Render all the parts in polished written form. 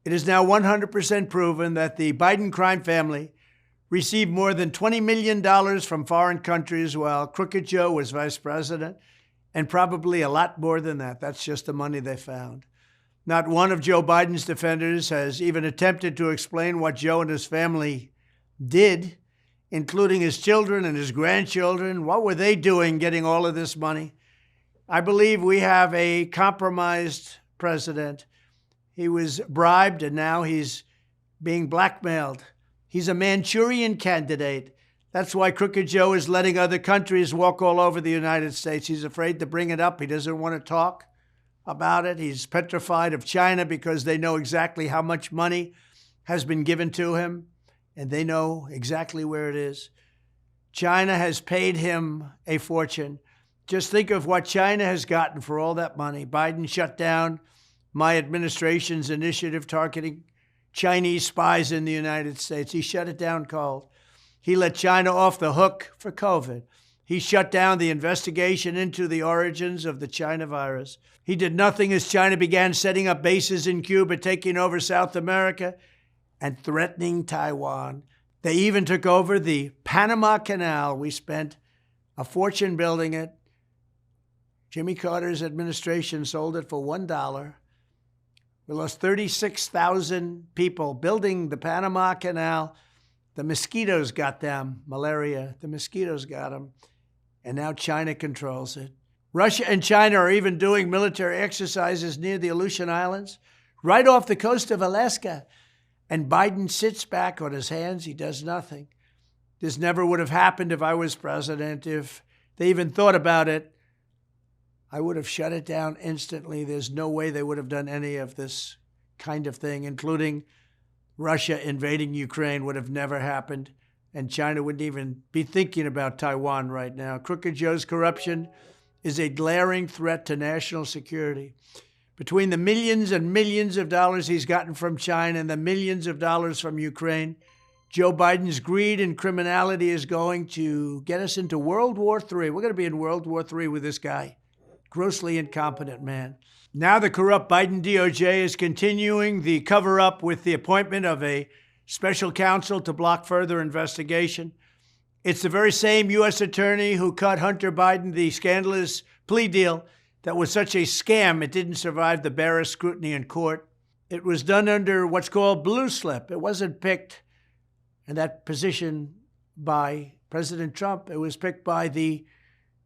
It is now 100% proven that the Biden crime family received more than $20 million from foreign countries while Crooked Joe was vice president, and probably a lot more than that. That's just the money they found. Not one of Joe Biden's defenders has even attempted to explain what Joe and his family did, including his children and his grandchildren. What were they doing getting all of this money? I believe we have a compromised president. He was bribed, and now he's being blackmailed. He's a Manchurian candidate. That's why Crooked Joe is letting other countries walk all over the United States. He's afraid to bring it up. He doesn't want to talk about it. He's petrified of China because they know exactly how much money has been given to him, and they know exactly where it is. China has paid him a fortune. Just think of what China has gotten for all that money. Biden shut down my administration's initiative targeting Chinese spies in the United States. He shut it down cold. He let China off the hook for COVID. He shut down the investigation into the origins of the China virus. He did nothing as China began setting up bases in Cuba, taking over South America, and threatening Taiwan. They even took over the Panama Canal. We spent a fortune building it. Jimmy Carter's administration sold it for $1. We lost 36,000 people building the Panama Canal. The mosquitoes got them, malaria. The mosquitoes got them. And now China controls it. Russia and China are even doing military exercises near the Aleutian Islands, right off the coast of Alaska. And Biden sits back on his hands. He does nothing. This never would have happened if I was president. If they even thought about it, I would have shut it down instantly. There's no way they would have done any of this kind of thing, including Russia invading Ukraine would have never happened, and China wouldn't even be thinking about Taiwan right now. Crooked Joe's corruption is a glaring threat to national security. Between the millions and millions of dollars he's gotten from China and the millions of dollars from Ukraine, Joe Biden's greed and criminality is going to get us into World War III. We're going to be in World War III with this guy. Grossly incompetent man. Now the corrupt Biden DOJ is continuing the cover-up with the appointment of a special counsel to block further investigation. It's the very same U.S. attorney who cut Hunter Biden the scandalous plea deal that was such a scam it didn't survive the barest scrutiny in court. It was done under what's called blue slip. It wasn't picked in that position by President Trump. It was picked by the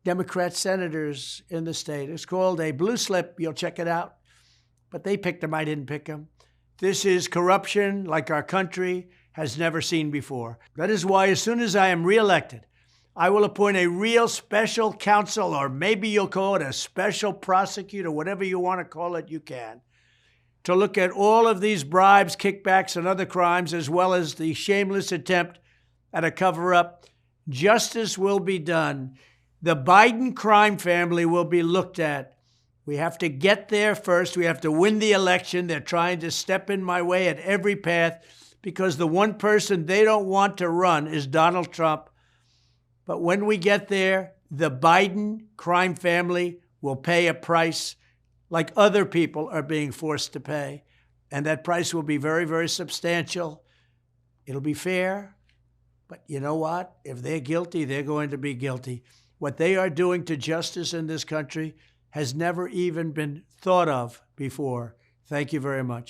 Democrat senators in the state. It's called a blue slip. You'll check it out. But they picked him. I didn't pick him. This is corruption like our country has never seen before. That is why as soon as I am reelected, I will appoint a real special counsel, or maybe you'll call it a special prosecutor, whatever you want to call it, you can, to look at all of these bribes, kickbacks, and other crimes, as well as the shameless attempt at a cover-up. Justice will be done. The Biden crime family will be looked at. We have to get there first. We have to win the election. They're trying to step in my way at every path because the one person they don't want to run is Donald Trump. But when we get there, the Biden crime family will pay a price like other people are being forced to pay. And that price will be very, very substantial. It'll be fair. But you know what? If they're guilty, they're going to be guilty. What they are doing to justice in this country has never even been thought of before. Thank you very much.